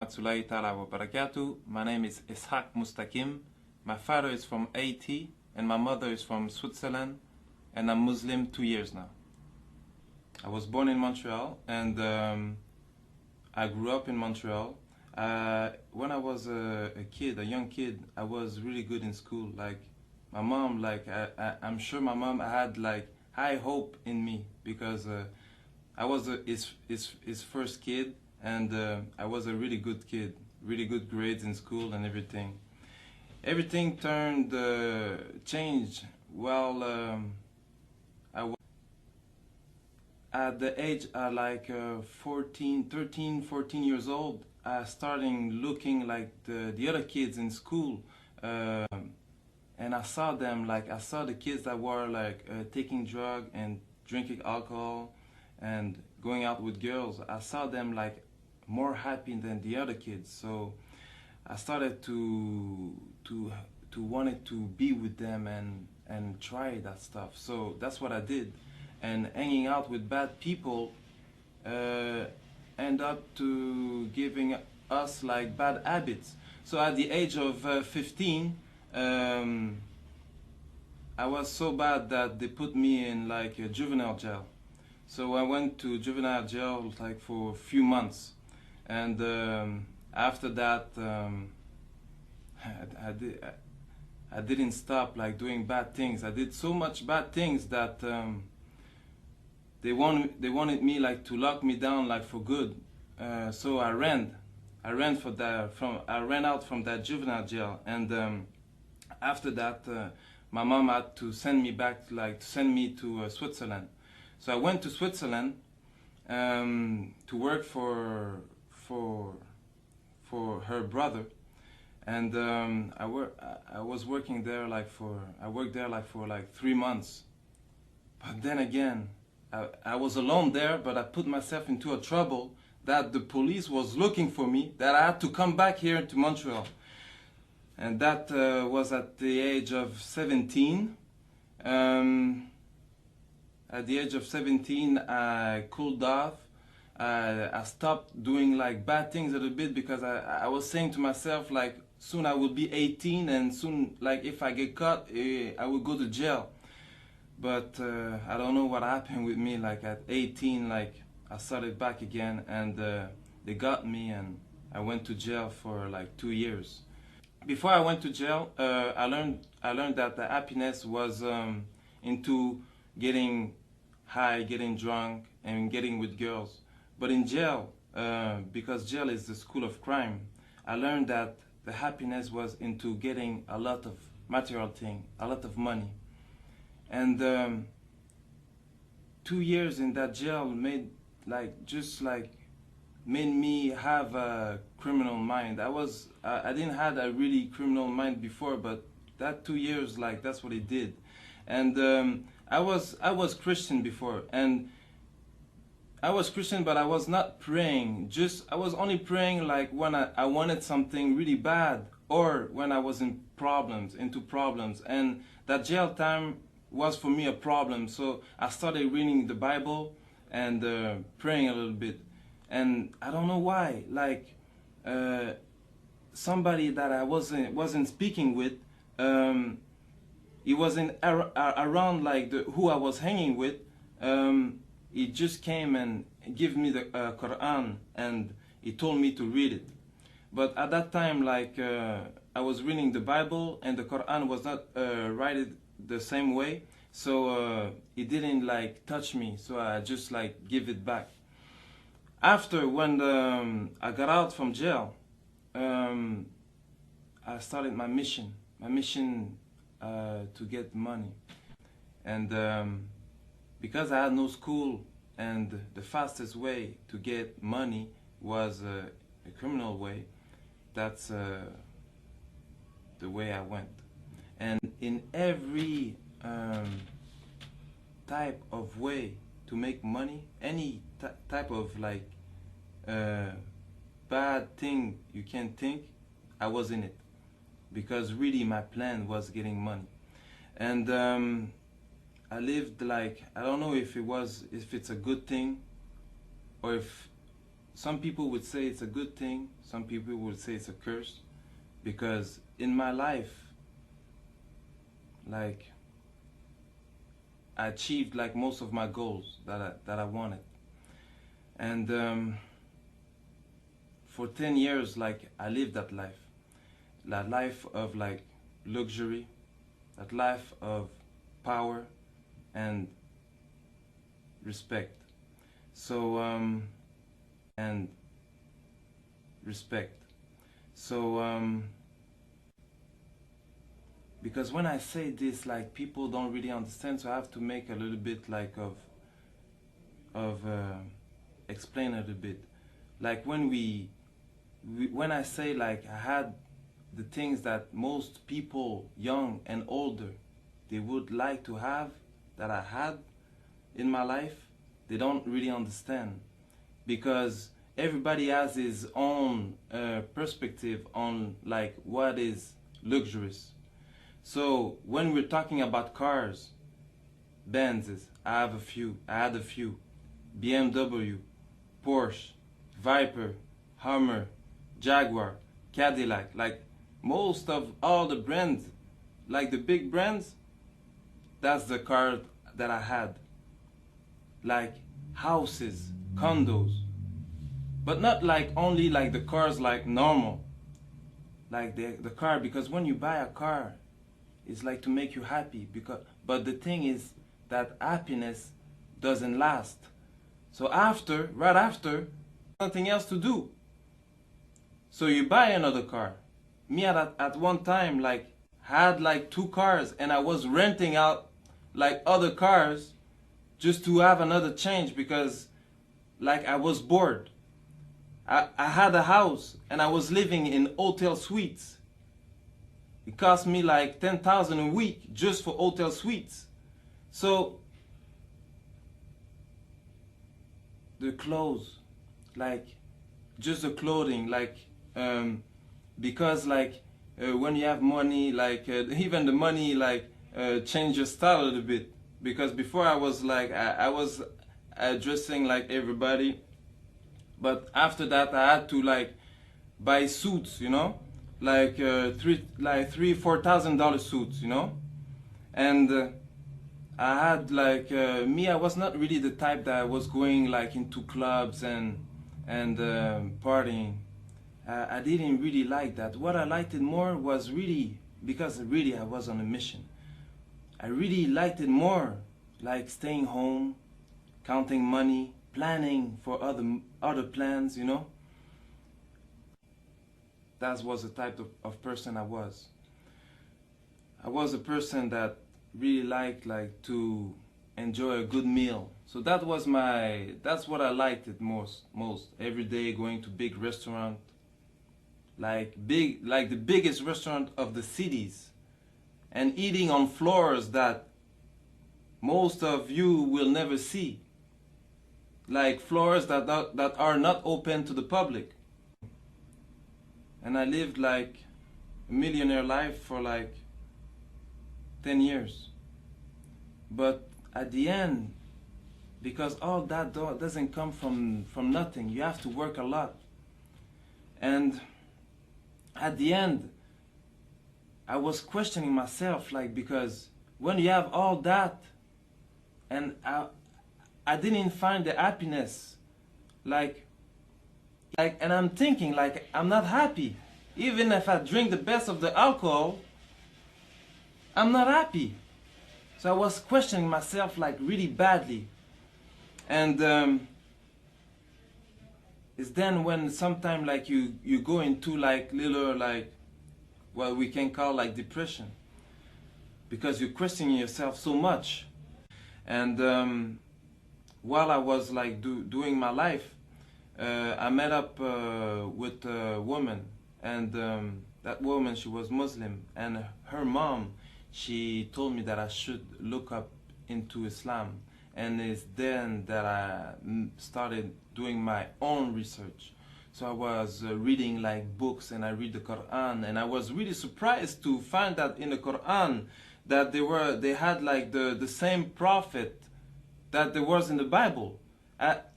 rahmatullahi ta'ala wa barakatuh. My name is Ishaq Mustakim. My father is from Haiti and my mother is from Switzerland, and I'm Muslim 2 years now. I was born in Montreal and I grew up in Montreal. When I was a young kid, I was really good in school. Like my mom, I'm sure my mom had like high hope in me because I was his first kid, and I was a really good kid, really good grades in school and everything. Everything changed while I was at the age like 13, 14 years old. I started looking like the other kids in school, and I saw them, I saw the kids that were taking drugs and drinking alcohol and going out with girls. I saw them like more happy than the other kids, so I started to wanted to be with them and try that stuff. So that's what I did, and hanging out with bad people end up to giving us like bad habits. So at the age of 15, I was so bad that they put me in like a juvenile jail. So I went to juvenile jail like for a few months, and after that I didn't stop like doing bad things. I did so much bad things that they wanted me like to lock me down like for good. So I ran out from that juvenile jail, and after that my mom had to send me back, to send me to Switzerland. So I went to Switzerland to work for her brother, and I worked there for like 3 months. But then again, I was alone there, but I put myself into a trouble that the police was looking for me, that I had to come back here to Montreal. And that was at the age of 17. At the age of 17, I cooled off. I stopped doing like bad things a little bit because I was saying to myself like soon I will be 18, and soon like if I get caught I will go to jail. But I don't know what happened with me. Like at 18, like I started back again, and they got me and I went to jail for like 2 years. Before I went to jail, I learned that the happiness was into getting high, getting drunk, and getting with girls. But in jail, because jail is the school of crime, I learned that the happiness was into getting a lot of material thing, a lot of money. And 2 years in that jail made me have a criminal mind. I didn't have a really criminal mind before, but that 2 years, like that's what it did. And I was Christian before, and I was Christian, but I was not praying. I was only praying like when I wanted something really bad, or when I was into problems. And that jail time was for me a problem. So I started reading the Bible and praying a little bit. And I don't know why, like somebody that I wasn't speaking with, he wasn't around like who I was hanging with. He just came and gave me the Quran, and he told me to read it. But at that time, like I was reading the Bible, and the Quran was not written the same way, so it didn't like touch me. So I just like give it back. After when I got out from jail, I started my mission to get money. And because I had no school, and the fastest way to get money was a criminal way, that's the way I went. And in every type of way to make money, any type of like bad thing you can think, I was in it, because really my plan was getting money. And I lived like, I don't know if it's a good thing, or if some people would say it's a good thing, some people would say it's a curse, because in my life, like, I achieved like most of my goals that I wanted. And for 10 years, like, I lived that life of like luxury, that life of power and respect. So and respect. So because when I say this, like, people don't really understand, so I have to make a little bit like of explain a little bit. Like when I say like I had the things that most people, young and older, they would like to have, that I had in my life, they don't really understand, because everybody has his own perspective on like what is luxurious. So when we're talking about cars, Benzes, I had a few, BMW, Porsche, Viper, Hummer, Jaguar, Cadillac, like most of all the brands, like the big brands, that's the car that I had. Like houses, condos, but not like only like the cars like normal, like the car, because when you buy a car, it's like to make you happy, but the thing is that happiness doesn't last. So right after, nothing else to do. So you buy another car. Me at one time, like, had like 2 cars, and I was renting out like other cars just to have another change, because like I was bored. I had a house and I was living in hotel suites. It cost me like 10,000 a week just for hotel suites. So the clothes, like just the clothing, like because like when you have money, like even the money like change your style a little bit. Because before I was like I was dressing like everybody, but after that I had to like buy suits, you know, like $3,000-4,000 suits, you know. And I had like I was not really the type that was going like into clubs and partying. I didn't really like that. What I liked it more was really, because really I was on a mission, I really liked it more like staying home, counting money, planning for other plans, you know. That was the type of person I was. I was a person that really liked like to enjoy a good meal. So that's what I liked it most. Every day going to big restaurant, like the biggest restaurant of the cities, and eating on floors that most of you will never see, like floors that are not open to the public. And I lived like a millionaire life for like 10 years. But at the end, because all that doesn't come from nothing, you have to work a lot. And at the end, I was questioning myself, like, because when you have all that, and I didn't find the happiness, like, and I'm thinking, like, I'm not happy. Even if I drink the best of the alcohol, I'm not happy. So I was questioning myself, like, really badly. And it's then when sometimes, like, you go into, like, little, like, what we can call, like, depression. Because you're questioning yourself so much. And while I was, like, doing my life, I met up with a woman, and that woman, she was Muslim, and her mom, she told me that I should look up into Islam. And it's then that I started doing my own research. So I was reading like books, and I read the Quran, and I was really surprised to find that in the Quran that they had like the same prophet that there was in the Bible.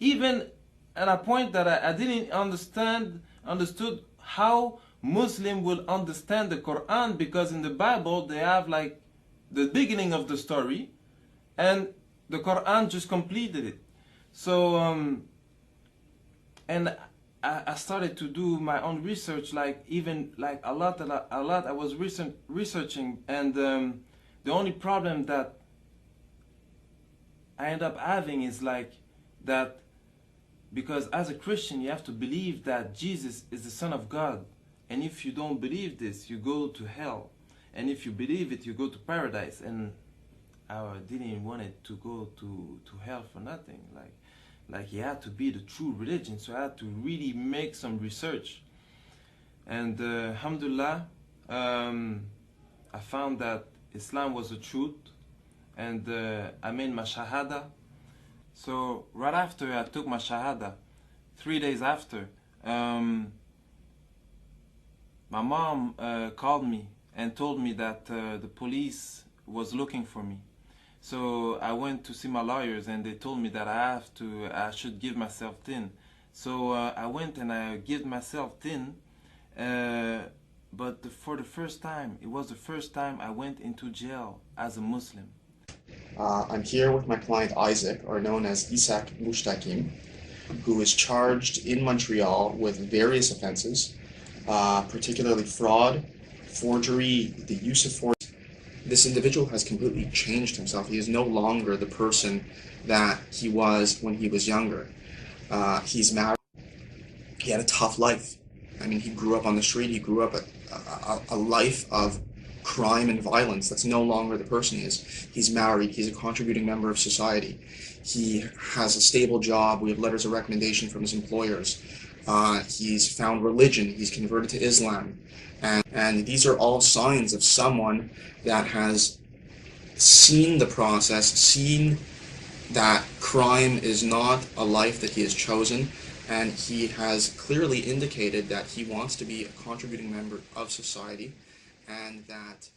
Even at a point that I didn't understood how Muslim will understand the Quran, because in the Bible they have like the beginning of the story and the Quran just completed it. So and I started to do my own research, like even like a lot I was researching, and the only problem that I end up having is like that, because as a Christian you have to believe that Jesus is the Son of God, and if you don't believe this you go to hell, and if you believe it you go to paradise. And I didn't want it to go to hell for nothing. Like it had to be the true religion, so I had to really make some research. And alhamdulillah, I found that Islam was the truth, and I made my shahada. So right after I took my shahada, 3 days after, my mom called me and told me that the police was looking for me. So I went to see my lawyers, and they told me that I should give myself tin. So I went and I gave myself tin, but for the first time, it was the first time I went into jail as a Muslim. I'm here with my client Isaac, or known as Ishaq Mushtaqim, who is charged in Montreal with various offenses, particularly fraud, forgery, the use of force. This individual has completely changed himself. He is no longer the person that he was when he was younger. He's married. He had a tough life. I mean, he grew up on the street. He grew up a life of crime and violence. That's no longer the person he is. He's married. He's a contributing member of society. He has a stable job. We have letters of recommendation from his employers. He's found religion. He's converted to Islam. And these are all signs of someone that has seen the process, seen that crime is not a life that he has chosen, and he has clearly indicated that he wants to be a contributing member of society, and that